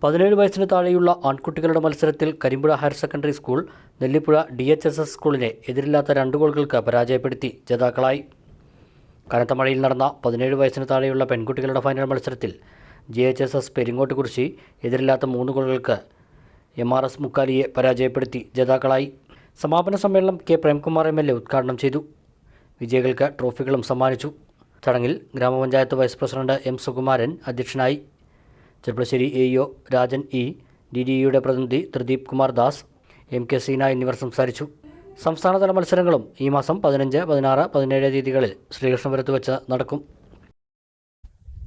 പതിനേഴ് വയസ്സിന് താഴെയുള്ള ആൺകുട്ടികളുടെ മത്സരത്തിൽ Karimpuzha higher secondary school Nellipuzha DHSS സ്കൂളിനെ എതിരില്ലാത്ത 2 ഗോളുകൾക്ക് പരാജയപ്പെടുത്തി ജേതാക്കളായി. കനത്ത മഴയിൽ നടന്ന 17 വയസ്സിന് താഴെയുള്ള പെൺകുട്ടികളുടെ ഫൈനൽ മത്സരത്തിൽ GHSS പെരിങ്ങോട്ടുകുറിശി എതിരില്ലാത്ത 3 ഗോളുകൾക്ക് MRS മുക്കാലിയെ പരാജയപ്പെടുത്തി ജേതാക്കളായി. സമാപന സമ്മേളനം K പ്രേംകുമാർ MLA ഉദ്ഘാടനം ചെയ്തു. വിജയികൾക്ക് ട്രോഫികളും സമ്മാനിച്ചു. ചടങ്ങിൽ ഗ്രാമപഞ്ചായത്ത് വൈസ് പ്രസിഡന്റ് M സുകുമാരൻ അധ്യക്ഷനായി. ചെർപ്പളശ്ശേരി AEO രാജൻ E, DDEയുടെ പ്രതിനിധി ത്രിദീപ് കുമാർ ദാസ്, MK സീന എന്നിവർ സംസാരിച്ചു. സംസ്ഥാനതല മത്സരങ്ങളും ഈ മാസം 15, 16, 17 തീയതികളിൽ ശ്രീകൃഷ്ണപുരത്ത് വെച്ച് നടക്കും.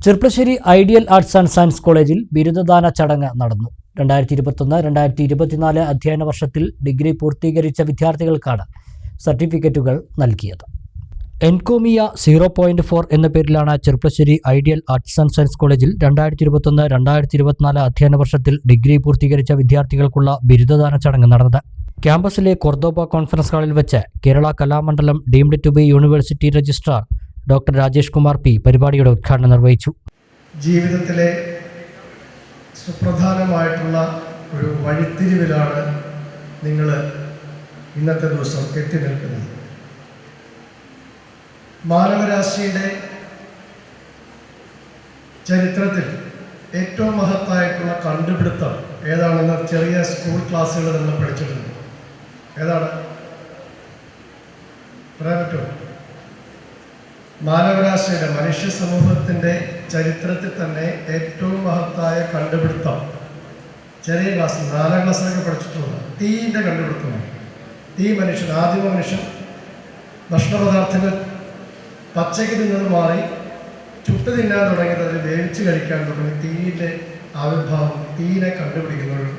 Cherpulassery ideal arts and science കോളേജിൽ ബിരുദദാന ചടങ്ങ് നടന്നു. 2021-2024 അധ്യയന വർഷത്തിൽ ഡിഗ്രി പൂർത്തീകരിച്ച വിദ്യാർത്ഥികൾക്കാണ് സർട്ടിഫിക്കറ്റുകൾ നൽകിയത്. എൻകോമിയ 0.4 എന്ന പേരിലാണ് Cherpulassery ideal arts and science കോളേജിൽ 2021-2024 അധ്യയന വർഷത്തിൽ ഡിഗ്രി പൂർത്തീകരിച്ച വിദ്യാർത്ഥികൾക്കുള്ള ബിരുദദാന ചടങ്ങ് നടന്നത്. ക്യാമ്പസിലെ കൊർദോബ കോൺഫറൻസ് ഹാളിൽ വെച്ച് Kerala Kalamandalam deemed to be university registrar doctor Rajesh Kumar P പരിപാടിയുടെ ഉദ്ഘാടനം നിർവഹിച്ചു. ജീവിതത്തിലെ സുപ്രധാനമായിട്ടുള്ള ഒരു വഴിത്തിരിവിലാണ് നിങ്ങൾ ഇന്നത്തെ ദിവസം എത്തി നിൽക്കുന്നത്. മാനവരാശിയുടെ ചരിത്രത്തിൽ ഏറ്റവും മഹത്തായിട്ടുള്ള കണ്ടുപിടുത്തം ഏതാണെന്ന് ചെറിയ സ്കൂൾ ക്ലാസ്സുകൾ നമ്മൾ പഠിച്ചിട്ടുണ്ട്. ഏതാണ് പറയാൻ പറ്റുമോ? മാനവരാശിയുടെ മനുഷ്യ സമൂഹത്തിൻ്റെ ചരിത്രത്തിൽ തന്നെ ഏറ്റവും മഹത്തായ കണ്ടുപിടുത്തം ചെറിയ ക്ലാസ്സിൽ 4ാം ക്ലാസ്സിലൊക്കെ പഠിച്ചിട്ടുള്ളത് തീൻ്റെ കണ്ടുപിടുത്തമാണ്. ആദിമ മനുഷ്യൻ ഭക്ഷണപദാർത്ഥങ്ങൾ പച്ചയ്ക്ക് തിന്നത് മാറി ചുട്ട് തിന്നാൻ തുടങ്ങിയത്, അത് വേവിച്ച് കഴിക്കാൻ തുടങ്ങി തീയിൻ്റെ ആവിർഭാവം, തീയിനെ കണ്ടുപിടിക്കുന്നത്.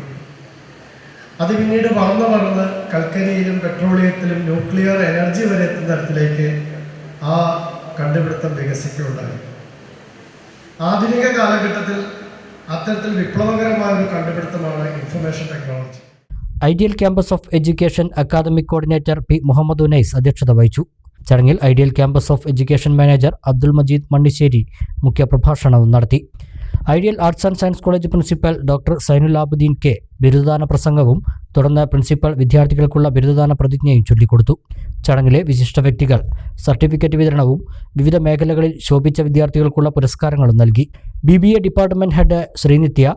അത് പിന്നീട് വളർന്ന് കൽക്കരിയിലും പെട്രോളിയത്തിലും ന്യൂക്ലിയർ എനർജി വരെ എത്തുന്ന തരത്തിലേക്ക് ആ കണ്ടുപിടുത്തം വികസിക്കുകയുണ്ടായി. ആധുനിക കാലഘട്ടത്തിൽ അത്തരത്തിൽ വിപ്ലവകരമായ ഒരു കണ്ടുപിടുത്തമാണ് information technology. Ideal campus of education academic coordinator P Muhammad Unais അധ്യക്ഷത വഹിച്ചു. ചടങ്ങിൽ ideal campus of education manager Abdul Majeed Mannisseri മുഖ്യപ്രഭാഷണവും നടത്തി. Ideal arts and science college principal doctor Zainul Abuddeen K ബിരുദദാന പ്രസംഗവും തുടർന്ന് പ്രിൻസിപ്പൽ വിദ്യാർത്ഥികൾക്കുള്ള ബിരുദദാന പ്രതിജ്ഞയും ചൊല്ലിക്കൊടുത്തു. ചടങ്ങിലെ വിശിഷ്ട വ്യക്തികൾ സർട്ടിഫിക്കറ്റ് വിതരണവും വിവിധ മേഖലകളിൽ ശോഭിച്ച വിദ്യാർത്ഥികൾക്കുള്ള പുരസ്കാരങ്ങളും നൽകി. BBA department head Sreenithya,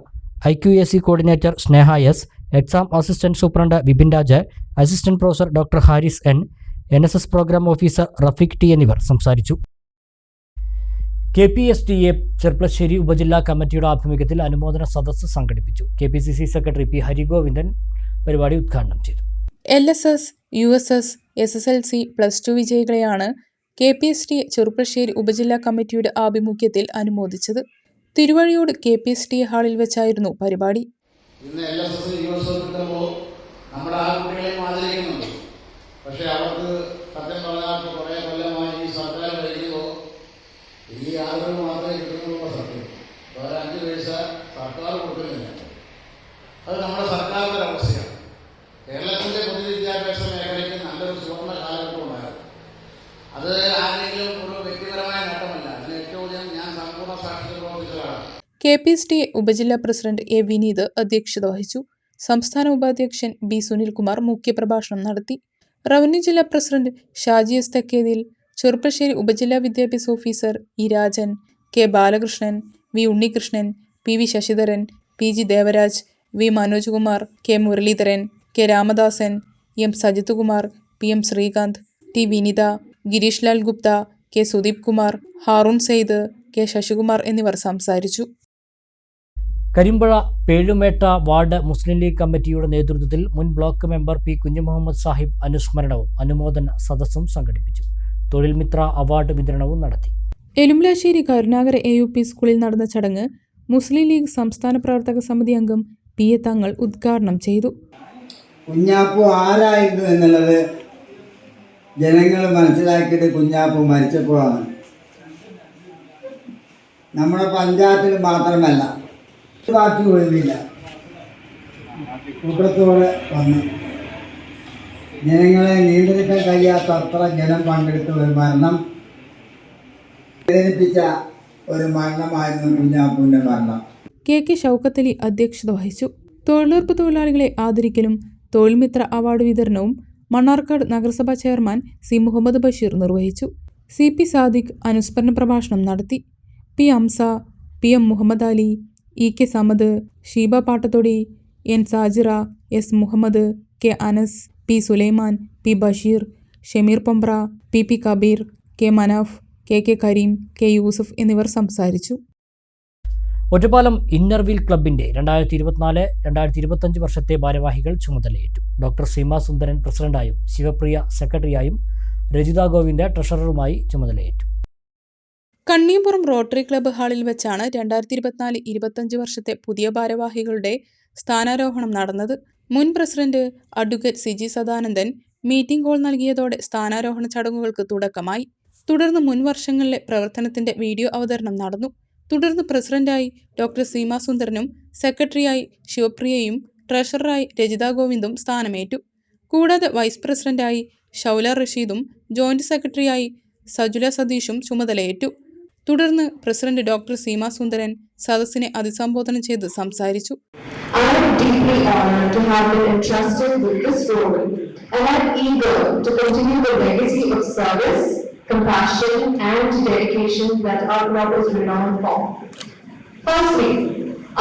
IQAC coordinator Sneha S, exam assistant superintendent Vipin Raj, assistant professor doctor Haris N, NSS programme officer Rafeeq T എന്നിവർ സംസാരിച്ചു. KPSTA ചെർപ്പളശ്ശേരി ഉപജില്ലാ കമ്മിറ്റിയുടെ ആഭിമുഖ്യത്തിൽ അനുമോദന സദസ്സ് സംഘടിപ്പിച്ചു. KPCC സെക്രട്ടറി P ഹരിഗോവിന്ദൻ പരിപാടി ഉദ്ഘാടനം ചെയ്തു. LSS, USS, SSLC, +2 വിജയികളെയാണ് KPSTA Cherpulassery ഉപജില്ലാ കമ്മിറ്റിയുടെ ആഭിമുഖ്യത്തിൽ അനുമോദിച്ചത്. തിരുവഴിയോട് KPSTA ഹാളിൽ വെച്ചായിരുന്നു പരിപാടി. ഇന്ന് LSS, USS കിട്ടുമ്പോൾ നമ്മുടെ ആ കുട്ടികളെയും ആദരിക്കുന്നുണ്ട്. പക്ഷേ അവർക്ക് സത്യം പറഞ്ഞാൽ കുറേ കൊല്ലമായി ഈ സർക്കാർ ഭരിക്കുമ്പോൾ ഈ ആദരവ് മാത്രമേ കിട്ടുന്നുള്ളൂ. സത്യം വേറെ 5 പൈസ സർക്കാർ കൊടുക്കുന്നില്ല. അത് നമ്മുടെ സർക്കാരിൻ്റെ അവസ്ഥയാണ്. കേരളത്തിൻ്റെ പൊതുവിദ്യാഭ്യാസ മേഖലയ്ക്ക് നല്ലൊരു സുവർണ്ണ കാലഘട്ടം ഉണ്ടായിരുന്നു. അത് ആരെങ്കിലും ഒരു വ്യക്തിപരമായ നേട്ടമല്ല. അതിന് ഏറ്റവും ഞാൻ സമ്പൂർണ്ണ സാക്ഷ്യത പ്രവർത്തിച്ചതാണ്. KPSTA ഉപജില്ലാ പ്രസിഡന്റ് A വിനീത് അധ്യക്ഷത വഹിച്ചു. സംസ്ഥാന ഉപാധ്യക്ഷൻ B സുനിൽകുമാർ മുഖ്യപ്രഭാഷണം നടത്തി. റവന്യൂ ജില്ലാ പ്രസിഡന്റ് ഷാജി എസ് തെക്കേതിൽ, ചെർപ്പളശ്ശേരി ഉപജില്ലാ വിദ്യാഭ്യാസ officer E Rajan, K Balakrishnan, V Unnikrishnan, PV Sasidharan, PG Devaraj, V Manoj Kumar, K Muraleedharan, K Ramadasan, M Sajith Kumar, PM Sreekanth, T Vinitha, Gireesh Lal Gupta, K Sudeep Kumar, Haroon Saeed, K Sasikumar എന്നിവർ സംസാരിച്ചു. കരിമ്പുഴ പേഴുമേട്ട വാർഡ് മുസ്ലിം ലീഗ് കമ്മിറ്റിയുടെ നേതൃത്വത്തിൽ മുൻ block member P Kunjumuhammad Sahib അനുസ്മരണവും അനുമോദന സദസ്സും സംഘടിപ്പിച്ചു. തൊഴിൽ മിത്ര അവാർഡ് വിതരണവും നടത്തി. എലുമ്പലാശ്ശേരി കരുണാകര AUP സ്കൂളിൽ നടന്ന ചടങ്ങ് മുസ്ലിം ലീഗ് സംസ്ഥാന പ്രവർത്തക സമിതി അംഗം P എ തങ്ങൾ ഉദ്ഘാടനം ചെയ്തു. കുഞ്ഞാപ്പു ആരായിരുന്നു എന്നുള്ളത് ജനങ്ങൾ മനസ്സിലാക്കിയത് കുഞ്ഞാപ്പു മരിച്ചപ്പോഴാണ്. നമ്മുടെ പഞ്ചായത്തിൽ മാത്രമല്ല, ബാക്കി ഒഴിവില്ല, കൂട്ടത്തോടെ വന്ന് ജനങ്ങളെ നിയന്ത്രിക്കാൻ കഴിയാത്ത അത്ര ജനം പങ്കെടുത്ത ഒരു മരണം, വേദനിപ്പിച്ച ഒരു മരണമായിരുന്നു കുഞ്ഞാപ്പുവിൻ്റെ മരണം. KK ഷൗക്കത്ത് അലി അധ്യക്ഷത വഹിച്ചു. തൊഴിലുറപ്പ് തൊഴിലാളികളെ ആദരിക്കലും തൊഴിൽ മിത്ര അവാർഡ് വിതരണവും മണ്ണാർക്കാട് നഗരസഭാ ചെയർമാൻ C മുഹമ്മദ് ബഷീർ നിർവഹിച്ചു. CP സാദിഖ് അനുസ്മരണ പ്രഭാഷണം നടത്തി. P Hamza, PM Muhammad Ali, EK Samad, Sheeba Pattathodi, N Sajira, S Muhammad, K Anas, P Sulaiman, P Basheer, Shameer Pombra, PP Kabir, K Manaf, KK Kareem, K Yusuf എന്നിവർ സംസാരിച്ചു. ഒറ്റപ്പാലം ഇന്നർവീൽ ക്ലബിന്റെ 2024-2025 വർഷത്തെ ഭാരവാഹികൾ ചുമതലയേറ്റു. ഡോക്ടർ സീമ സുന്ദരൻ പ്രസിഡന്റായും ശിവപ്രിയ സെക്രട്ടറിയായും രജിത ഗോവിന്ദ് ട്രഷററുമായി ചുമതലയേറ്റു. കണ്ണിയമ്പുറം റോട്ടറി ക്ലബ്ബ് ഹാളിൽ വെച്ചാണ് 2024-25 വർഷത്തെ പുതിയ ഭാരവാഹികളുടെ സ്ഥാനാരോഹണം നടന്നത്. മുൻ പ്രസിഡന്റ് advocate Siji Sadanandan meeting call നൽകിയതോടെ സ്ഥാനാരോഹണ ചടങ്ങുകൾക്ക് തുടക്കമായി. തുടർന്ന് മുൻ വർഷങ്ങളിലെ പ്രവർത്തനത്തിന്റെ വീഡിയോ അവതരണം നടന്നു. തുടർന്ന് പ്രസിഡന്റായി ഡോക്ടർ സീമ സുന്ദരനും സെക്രട്ടറിയായി ശിവപ്രിയയും ട്രഷററായി രജിത ഗോവിന്ദും സ്ഥാനമേറ്റു. കൂടാതെ വൈസ് പ്രസിഡന്റായി ഷൗല റഷീദും ജോയിന്റ് സെക്രട്ടറിയായി സജുല സതീഷും ചുമതലയേറ്റു. തുടർന്ന് പ്രസിഡന്റ് ഡോക്ടർ സീമ സുന്ദരൻ സദസ്സിനെ അഭിസംബോധന ചെയ്ത് സംസാരിച്ചു. Compassion and dedication that our club is renowned for. Firstly,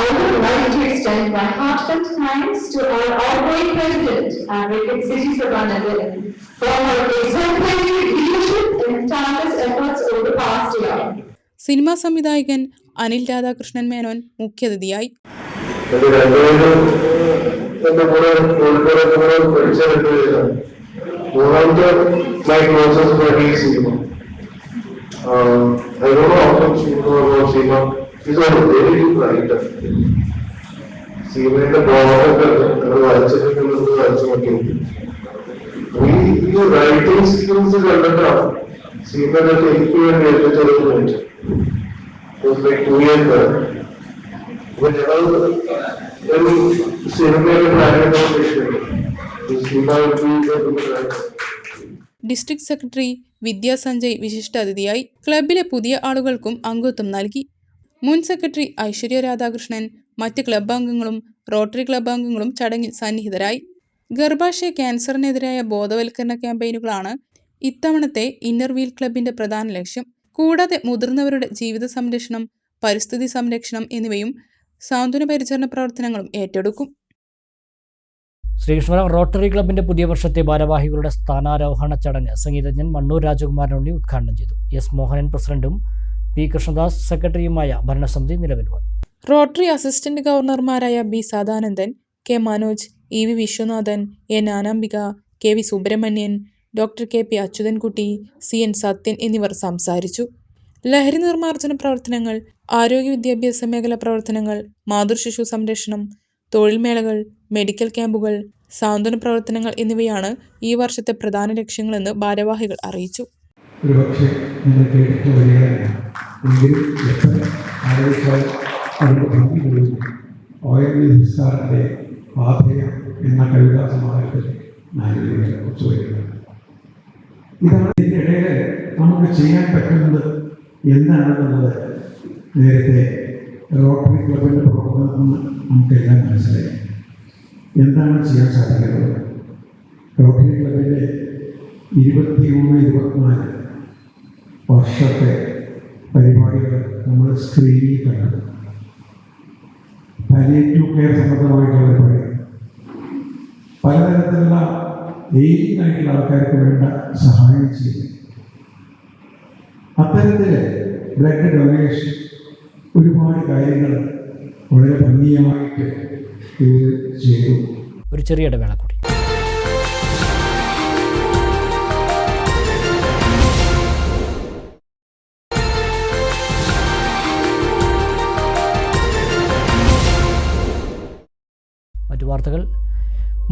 I would like to extend my heartfelt thanks to our outgoing president, Advocate Siji Sadanandan, for her exemplary leadership and tireless efforts over the past year. Cinema സംവിധായകൻ അനിൽ രാധാകൃഷ്ണൻ മേനോൻ മുഖ്യാതിഥിയായി. I don't know how much you know about Seema. She's a very good writer. Seema we writing skills is underground. Seema that take you and entertainment. It was like 2 years back. Whenever Seema planning about it, Seema would be a good writer. District secretary Vidya Sanjay വിശിഷ്ടാതിഥിയായി. ക്ലബിലെ പുതിയ ആളുകൾക്കും അംഗത്വം നൽകി. മുൻ secretary Aishwarya Radhakrishnan, മറ്റ് club അംഗങ്ങളും rotary club അംഗങ്ങളും ചടങ്ങിൽ സന്നിഹിതരായി. ഗർഭാശയ ക്യാൻസറിനെതിരായ ബോധവൽക്കരണ ക്യാമ്പയിനുകളാണ് ഇത്തവണത്തെ ഇന്നർവീൽ ക്ലബിന്റെ പ്രധാന ലക്ഷ്യം. കൂടാതെ മുതിർന്നവരുടെ ജീവിത സംരക്ഷണം, പരിസ്ഥിതി സംരക്ഷണം എന്നിവയും സാന്ത്വന പരിചരണ പ്രവർത്തനങ്ങളും ഏറ്റെടുക്കും. ശ്രീകൃഷ്ണപുരം റോട്ടറി ക്ലബിന്റെ പുതിയ വർഷത്തെ ഭാരവാഹികളുടെ സ്ഥാനാരോഹണ ചടങ്ങ് സംഗീതജ്ഞൻ മണ്ണൂർ രാജകുമാരൻ ഉണ്ണി ഉദ്ഘാടനം ചെയ്തു. എസ് മോഹനൻ പ്രസിഡന്റും പി കൃഷ്ണദാസ് സെക്രട്ടറിയുമായ ഭരണസമിതി നിലവിൽ വന്നു. റോട്ടറി അസിസ്റ്റന്റ് ഗവർണർമാരായ B Sadanandan, K Manoj, E V Viswanathan, N Anambika, K V Subrahmanyan, doctor K P Achuthankutty, C N Sathyan എന്നിവർ സംസാരിച്ചു. ലഹരി നിർമ്മാർജ്ജന പ്രവർത്തനങ്ങൾ, ആരോഗ്യ വിദ്യാഭ്യാസ മേഖല പ്രവർത്തനങ്ങൾ, മാതൃശിശു സംരക്ഷണം, തൊഴിൽ മേളകൾ, മെഡിക്കൽ ക്യാമ്പുകൾ, സാന്ത്വന പ്രവർത്തനങ്ങൾ എന്നിവയാണ് ഈ വർഷത്തെ പ്രധാന ലക്ഷ്യങ്ങളെന്ന് ഭാരവാഹികൾ അറിയിച്ചു. ഇതാണ് ഇതിൻ്റെ ഇടയിൽ നമുക്ക് ചെയ്യാൻ പറ്റുന്നത് എന്താണെന്നുള്ളത് നേരത്തെ റോട്ടറി ക്ലബിൻ്റെ പ്രവർത്തനത്തിൽ നിന്ന് നമുക്കെല്ലാം മനസ്സിലായി. എന്താണ് ചെയ്യാൻ സാധിക്കുന്നത്? റോട്ടറി ക്ലബിൻ്റെ 23-24 വർഷത്തെ പരിപാടികൾ നമ്മൾ സ്ക്രീനിൽ കണ്ടു. പാലിയേറ്റീവ് കെയർ സംബന്ധമായിട്ടുള്ള പരിപാടി, പലതരത്തിലുള്ള ഏജിംഗ് ആയിട്ടുള്ള ആൾക്കാർക്ക് വേണ്ട സഹായം ചെയ്യും. അത്തരത്തിൽ ബ്ലഡ് ഡൊണേഷൻ, ഒരുപാട് കാര്യങ്ങൾ വളരെ ഭംഗിയായിട്ട് ചെയ്തു. ഒരു ചെറിയ ഇടവേള കൂടി. മറ്റു വാർത്തകൾ.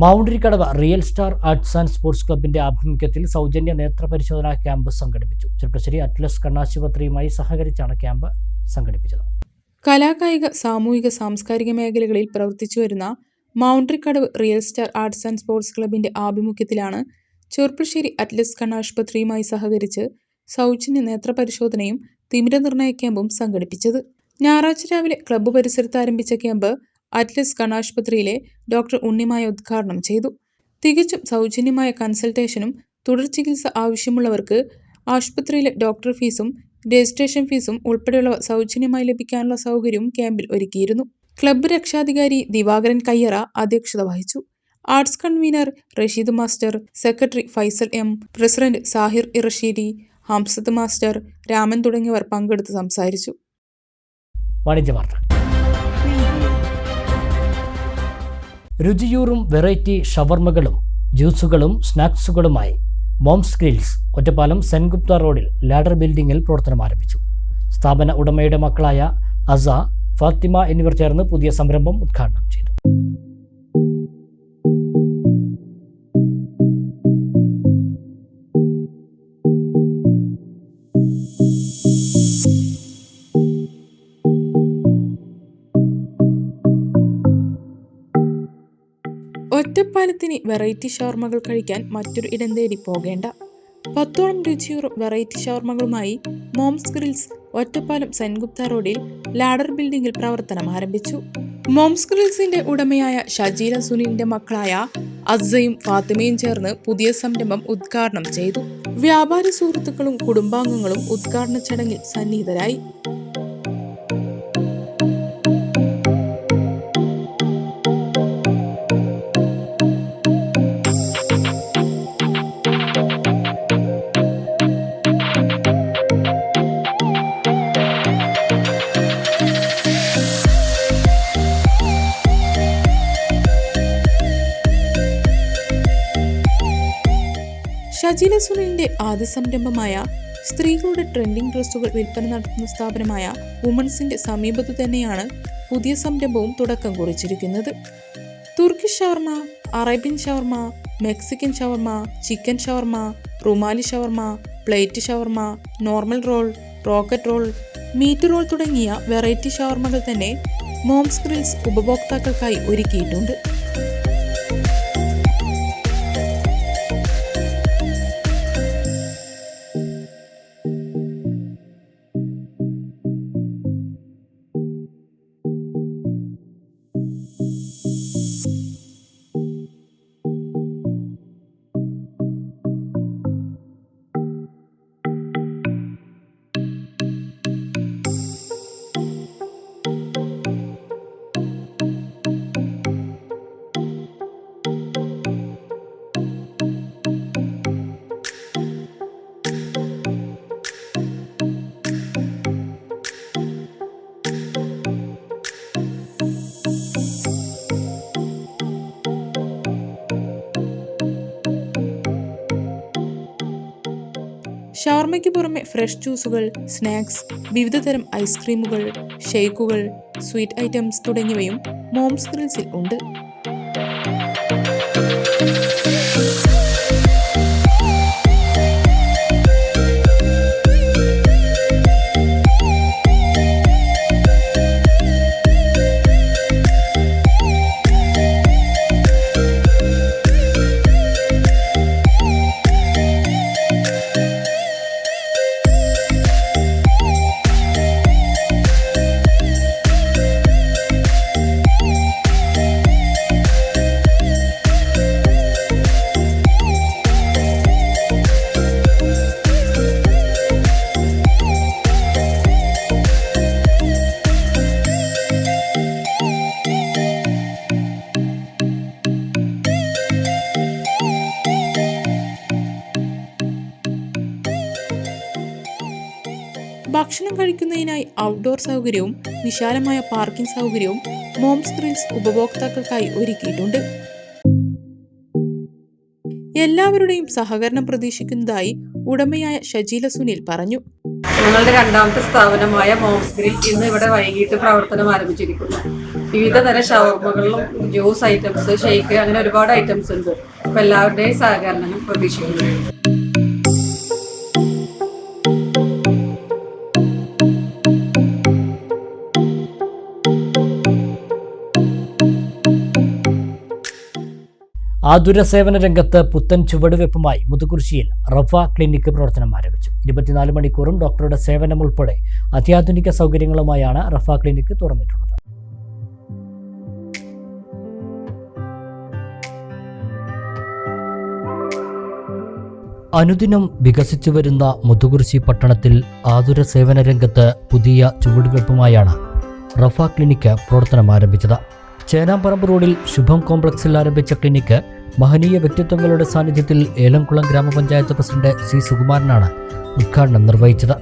Mavundikkadavu real star arts and sports ക്ലബിന്റെ ആഭിമുഖ്യത്തിൽ സൗജന്യ നേത്രപരിശോധനാ ക്യാമ്പ് സംഘടിപ്പിച്ചു. ചെറുപ്പശ്ശേരി അറ്റ്ലസ് കണ്ണാശുപത്രിയുമായി സഹകരിച്ചാണ് ക്യാമ്പ് സംഘടിപ്പിച്ചത്. കലാകായിക, സാമൂഹിക, സാംസ്കാരിക മേഖലകളിൽ പ്രവർത്തിച്ചു വരുന്ന Mavundikkadavu real star arts and sports ക്ലബിന്റെ ആഭിമുഖ്യത്തിലാണ് ചെറുപ്പശ്ശേരി അറ്റ്ലസ് കണ്ണാശുപത്രിയുമായി സഹകരിച്ച് സൗജന്യ നേത്രപരിശോധനയും തിമിരനിർണയ ക്യാമ്പും സംഘടിപ്പിച്ചത്. ഞായറാഴ്ച രാവിലെ ക്ലബ്ബ് പരിസരത്ത് ആരംഭിച്ച ക്യാമ്പ് അറ്റ്ലസ് കണ്ണാശുപത്രിയിലെ ഡോക്ടർ ഉണ്ണിമായ ഉദ്ഘാടനം ചെയ്തു. തികച്ചും സൗജന്യമായ കൺസൾട്ടേഷനും തുടർ ചികിത്സ ആവശ്യമുള്ളവർക്ക് ആശുപത്രിയിലെ ഡോക്ടർ ഫീസും രജിസ്ട്രേഷൻ ഫീസും ഉൾപ്പെടെയുള്ളവ സൗജന്യമായി ലഭിക്കാനുള്ള സൗകര്യവും ക്യാമ്പിൽ ഒരുക്കിയിരുന്നു. ക്ലബ്ബ് രക്ഷാധികാരി ദിവാകരൻ കയ്യറ അധ്യക്ഷത വഹിച്ചു. Arts convener Rasheed master, secretary Faisal M, president Sahir Irasheedi, Hamsath master, Raman തുടങ്ങിയവർ പങ്കെടുത്ത് സംസാരിച്ചു. വാണിജ്യ വാർത്ത. രുചിയൂറും വെറൈറ്റി ഷവർമകളും ജ്യൂസുകളും സ്നാക്സുകളുമായി moms grills Ottapalam saint Gupta റോഡിൽ ലാഡർ ബിൽഡിംഗിൽ പ്രവർത്തനം ആരംഭിച്ചു. സ്ഥാപന ഉടമയുടെ മക്കളായ അസ, ഫാത്തിമ എന്നിവർ ചേർന്ന് പുതിയ സംരംഭം ഉദ്ഘാടനം ചെയ്തു. ഒറ്റപ്പാലത്തിന് വെറൈറ്റി ഷവർമകൾ കഴിക്കാൻ മറ്റൊരു ഇടം തേടി പോകേണ്ട. 10ഓളം രുചിയൂറും വെറൈറ്റി ഷവർമകളുമായി moms grills Ottapalam saint Gupta റോഡിൽ ലാഡർ ബിൽഡിംഗിൽ പ്രവർത്തനം ആരംഭിച്ചു. മോംസ് ഗ്രിൽസിന്റെ ഉടമയായ ഷജീല സുനിലിന്റെ മക്കളായ അസയും ഫാത്തിമയും ചേർന്ന് പുതിയ സംരംഭം ഉദ്ഘാടനം ചെയ്തു. വ്യാപാരി സുഹൃത്തുക്കളും കുടുംബാംഗങ്ങളും ഉദ്ഘാടന ചടങ്ങിൽ സന്നിഹിതരായി. ഷജീല സുനിലിന്റെ ആദ്യ സംരംഭമായ സ്ത്രീകളുടെ ട്രെൻഡിംഗ് ഡ്രസ്സുകൾ വിൽപ്പന നടത്തുന്ന സ്ഥാപനമായ വുമൺസിന്റെ സമീപത്തു തന്നെയാണ് പുതിയ സംരംഭവും തുടക്കം കുറിച്ചിരിക്കുന്നത്. Turkish shawarma, Arabian shawarma, Mexican shawarma, chicken shawarma, rumali shawarma, plate shawarma, normal roll, rocket roll, meat roll തുടങ്ങിയ വെറൈറ്റി ഷവർമകൾ തന്നെ മോംസ് ഗ്രിൽസ് ഉപഭോക്താക്കൾക്കായി ഒരുക്കിയിട്ടുണ്ട്. ഷവർമയ്ക്ക് പുറമെ ഫ്രഷ് ജ്യൂസുകൾ, സ്നാക്സ്, വിവിധതരം ഐസ്ക്രീമുകൾ, ഷേക്കുകൾ, സ്വീറ്റ് ഐറ്റംസ് തുടങ്ങിയവയും മോംസ് ഗ്രിൽസിൽ ഉണ്ട്. ഭക്ഷണം കഴിക്കുന്നതിനായി ഔട്ട്ഡോർ സൗകര്യവും വിശാലമായ പാർക്കിംഗ് സൗകര്യവും മോംസ് ഗ്രിൽസ് ഉപഭോക്താക്കൾക്കായി ഒരുക്കിയിട്ടുണ്ട്. എല്ലാവരുടെയും സഹകരണം പ്രതീക്ഷിക്കുന്നതായി ഉടമയായ ഷജീല സുനിൽ പറഞ്ഞു. ഞങ്ങളുടെ രണ്ടാമത്തെ സ്ഥാപനമായ മോംസ് ഗ്രിൽ ഇന്ന് ഇവിടെ വൈകിട്ട് പ്രവർത്തനം ആരംഭിച്ചിരിക്കുന്നു. വിവിധ തരം ഷവർമകളും ജ്യൂസ് ഐറ്റംസ്, ഷേക്ക്, അങ്ങനെ ഒരുപാട് ഐറ്റംസ് ഉണ്ട്. അപ്പോൾ എല്ലാവരുടെയും സഹകരണം പ്രതീക്ഷിക്കുന്നു. ആതുര സേവന രംഗത്ത് പുത്തൻ ചുവടുവെപ്പുമായി മുതുകുരിശിയിൽ റഫ ക്ലിനിക്ക് പ്രവർത്തനം ആരംഭിച്ചു. 24 മണിക്കൂറും ഡോക്ടറുടെ സേവനം ഉൾപ്പെടെ അത്യാധുനിക സൗകര്യങ്ങളുമായാണ് റഫ ക്ലിനിക്ക് തുറന്നിട്ടുള്ളത്. അനുദിനം വികസിച്ചു വരുന്ന മുതുകുരിശി പട്ടണത്തിൽ ആതുര സേവന രംഗത്ത് പുതിയ ചുവടുവെപ്പുമായാണ് റഫ ക്ലിനിക്ക് പ്രവർത്തനം ആരംഭിച്ചത്. ചേനാമ്പറമ്പ് റോഡിൽ ശുഭം കോംപ്ലക്സിൽ ആരംഭിച്ച ക്ലിനിക്ക് മഹനീയ വ്യക്തിത്വങ്ങളുടെ സാന്നിധ്യത്തിൽ ഏലംകുളം ഗ്രാമപഞ്ചായത്ത് പ്രസിഡന്റ് സി സുകുമാരനാണ് ഉദ്ഘാടനം നിർവഹിച്ചത്.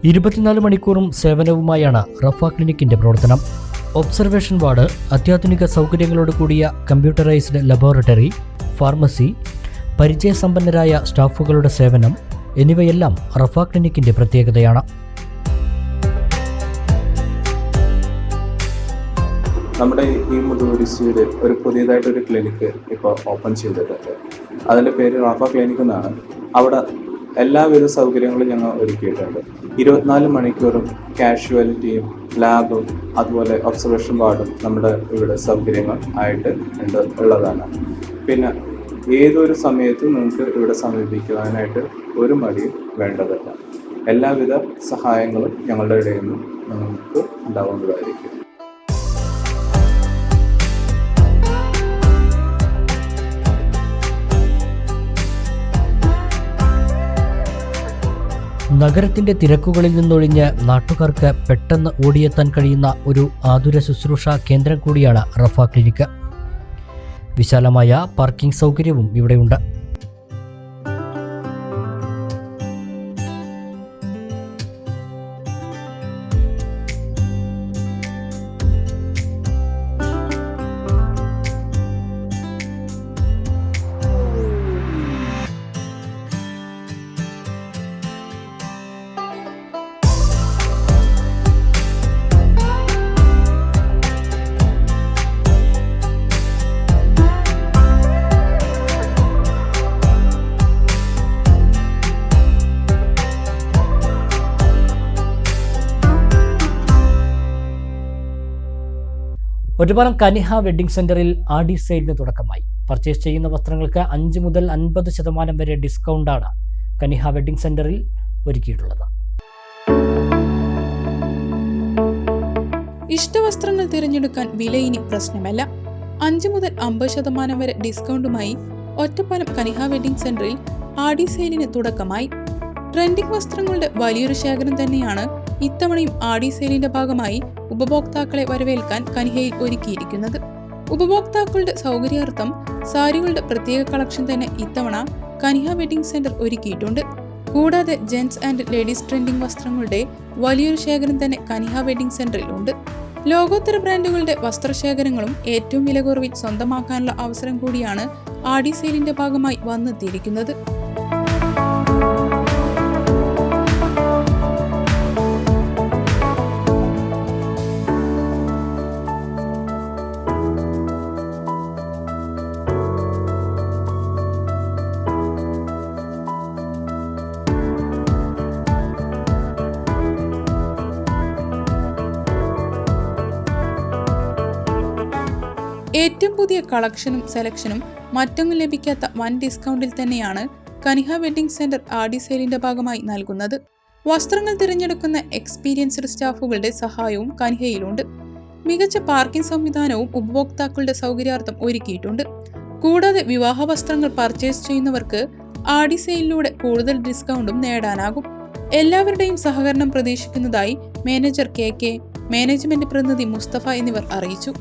24 മണിക്കൂറും സേവനവുമായാണ് റഫ ക്ലിനിക്കിന്റെ പ്രവർത്തനം. ഒബ്സർവേഷൻ വാർഡ്, അത്യാധുനിക സൗകര്യങ്ങളോട് കൂടിയ കമ്പ്യൂട്ടറൈസ്ഡ് ലബോറട്ടറി, ഫാർമസി, പരിചയസമ്പന്നരായ സ്റ്റാഫുകളുടെ സേവനം എന്നിവയെല്ലാം റഫ ക്ലിനിക്കിന്റെ പ്രത്യേകതയാണ്. നമ്മുടെ ഈ മുതുവൂർ ഡിസ്ട്രിക്റ്റിൽ ഒരു പുതിയതായിട്ടൊരു ക്ലിനിക്ക് ഇപ്പോൾ ഓപ്പൺ ചെയ്തിട്ടുണ്ട്. അതിൻ്റെ പേര് റഫ ക്ലിനിക് എന്നാണ്. അവിടെ എല്ലാവിധ സൗകര്യങ്ങളും ഞങ്ങൾ ഒരുക്കിയിട്ടുണ്ട്. 24 മണിക്കൂറും കാഷ്വാലിറ്റിയും ലാബും അതുപോലെ ഒബ്സർവേഷൻ വാർഡും നമ്മുടെ ഇവിടെ സൗകര്യങ്ങൾ ആയിട്ട് ഉള്ളതാണ്. പിന്നെ ഏതൊരു സമയത്തും നിങ്ങൾക്ക് ഇവിടെ സമീപിക്കുവാനായിട്ട് ഒരു മടിയും വേണ്ടതല്ല. എല്ലാവിധ സഹായങ്ങളും ഞങ്ങളുടെ ഇടയിൽ നിന്ന് നിങ്ങൾക്ക് ഉണ്ടാവുന്നതായിരിക്കും. നഗരത്തിന്റെ തിരക്കുകളിൽ നിന്നൊഴിഞ്ഞ് നാട്ടുകാർക്ക് പെട്ടെന്ന് ഓടിയെത്താൻ കഴിയുന്ന ഒരു ആതുര ശുശ്രൂഷ കേന്ദ്രം കൂടിയാണ് റഫ ക്ലിനിക്ക്. വിശാലമായ പാർക്കിംഗ് സൗകര്യവും ഇവിടെയുണ്ട്. ഒറ്റപ്പാലം കനിഹ വെഡ്ഡിംഗ് സെന്ററിൽ ആടി സെയിലിന് തുടക്കമായി. പർച്ചേസ് ചെയ്യുന്ന വസ്ത്രങ്ങൾക്ക് 5 മുതൽ 50% വരെ ഡിസ്കൗണ്ടാണ് കനിഹ വെഡ്ഡിംഗ് സെന്ററിൽ ഒരുക്കിയിട്ടുള്ളത്. ഇഷ്ടവസ്ത്രങ്ങൾ തിരഞ്ഞെടുക്കാൻ വില ഇനി പ്രശ്നമല്ല. 5 മുതൽ 50% വരെ ഡിസ്കൗണ്ടുമായി ഒറ്റപ്പാലം കനിഹ വെഡ്ഡിംഗ് സെന്ററിൽ ആടി സെയിലിന് തുടക്കമായി. ട്രെൻഡിംഗ് വസ്ത്രങ്ങളുടെ വലിയൊരു ശേഖരം തന്നെയാണ് ഇത്തവണയും ആടി സെയിലിന്റെ ഭാഗമായി ഉപഭോക്താക്കളെ വരവേൽക്കാൻ കനിഹയിൽ ഒരുക്കിയിരിക്കുന്നത്. ഉപഭോക്താക്കളുടെ സൗകര്യാർത്ഥം സാരികളുടെ പ്രത്യേക കളക്ഷൻ തന്നെ ഇത്തവണ കനിഹ വെഡ്ഡിംഗ് സെന്റർ ഒരുക്കിയിട്ടുണ്ട്. കൂടാതെ ജെന്റ്സ് ആൻഡ് ലേഡീസ് ട്രെൻഡിംഗ് വസ്ത്രങ്ങളുടെ വലിയൊരു ശേഖരം തന്നെ കനിഹ വെഡ്ഡിംഗ് സെന്ററിൽ ഉണ്ട്. ലോകോത്തര ബ്രാൻഡുകളുടെ വസ്ത്രശേഖരങ്ങളും ഏറ്റവും വില കുറവിൽ സ്വന്തമാക്കാനുള്ള അവസരം കൂടിയാണ് ആടി സെയിലിന്റെ ഭാഗമായി വന്നെത്തിയിരിക്കുന്നത്. ഏറ്റവും പുതിയ കളക്ഷനും സെലക്ഷനും മറ്റൊന്നും ലഭിക്കാത്ത വൻ ഡിസ്കൗണ്ടിൽ തന്നെയാണ് കനിഹ വെഡ്ഡിംഗ് സെന്റർ ആടി സെയിലിന്റെ ഭാഗമായി നൽകുന്നത്. വസ്ത്രങ്ങൾ തിരഞ്ഞെടുക്കുന്ന എക്സ്പീരിയൻസ്ഡ് സ്റ്റാഫുകളുടെ സഹായവും കനിഹയിലുണ്ട്. മികച്ച പാർക്കിംഗ് സംവിധാനവും ഉപഭോക്താക്കളുടെ സൗകര്യാർത്ഥം ഒരുക്കിയിട്ടുണ്ട്. കൂടാതെ വിവാഹ വസ്ത്രങ്ങൾ പർച്ചേസ് ചെയ്യുന്നവർക്ക് ആടി സെയിലിലൂടെ കൂടുതൽ ഡിസ്കൗണ്ടും നേടാനാകും. എല്ലാവരുടെയും സഹകരണം പ്രതീക്ഷിക്കുന്നതായി മാനേജർ KK, മാനേജ്മെന്റ് പ്രതിനിധി മുസ്തഫ എന്നിവർ അറിയിച്ചു.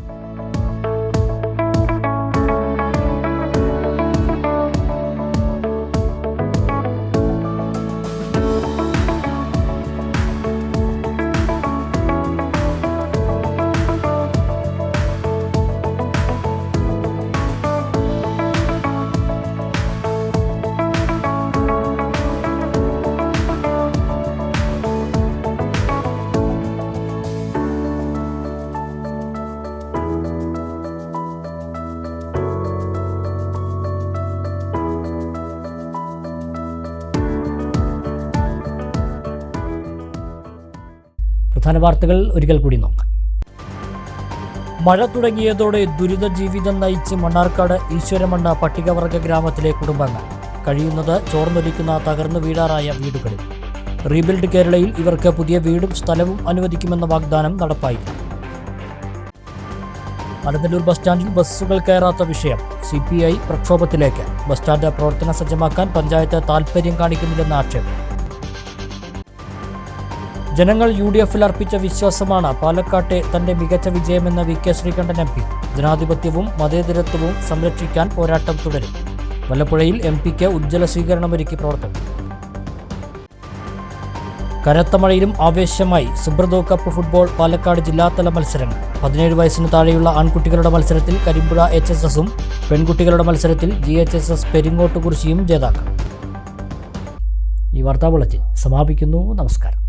പ്രധാന വാർത്തകൾ ഒരിക്കൽ കൂടി നോക്കാം. മഴ തുടങ്ങിയതോടെ ദുരിത ജീവിതം നയിച്ച് മണ്ണാർക്കാട് ഈശ്വരമണ്ണ പട്ടികവർഗ ഗ്രാമത്തിലെ കുടുംബങ്ങൾ കഴിയുന്നത് ചോർന്നൊലിക്കുന്ന തകർന്നു വീഴാറായ വീടുകളിൽ. റീബിൽഡ് കേരളയിൽ ഇവർക്ക് പുതിയ വീടും സ്ഥലവും അനുവദിക്കുമെന്ന വാഗ്ദാനം നടപ്പായില്ല. അലനല്ലൂർ ബസ് സ്റ്റാൻഡിൽ ബസ്സുകൾ കയറാത്ത വിഷയം CPI പ്രക്ഷോഭത്തിലേക്ക്. ബസ് സ്റ്റാൻഡ് പ്രവർത്തന സജ്ജമാക്കാൻ പഞ്ചായത്ത് താൽപര്യം കാണിക്കുന്നില്ലെന്ന ആക്ഷേപം. ജനങ്ങൾ UDFൽ അർപ്പിച്ച വിശ്വാസമാണ് പാലക്കാട്ടെ തന്റെ മികച്ച വിജയമെന്ന VK ശ്രീകണ്ഠൻ MP. ജനാധിപത്യവും മതേതരത്വവും സംരക്ഷിക്കാൻ പോരാട്ടം തുടരും. വല്ലപ്പുഴയിൽ MPക്ക് ഉജ്ജ്വല സ്വീകരണമൊരുക്കി പ്രവർത്തകർ. കനത്ത മഴയിലും ആവേശമായി സുബ്രതോ കപ്പ് ഫുട്ബോൾ പാലക്കാട് ജില്ലാതല മത്സരങ്ങൾ. 17 വയസ്സിന് താഴെയുള്ള ആൺകുട്ടികളുടെ മത്സരത്തിൽ കരിമ്പുഴ HSSഉം പെൺകുട്ടികളുടെ മത്സരത്തിൽ GHSS പെരിങ്ങോട്ടുകുറിശിയും ജേതാക്കൾ. ഈ വാർത്താ ബുള്ളറ്റിൻ സമാപിക്കുന്നു. നമസ്കാരം.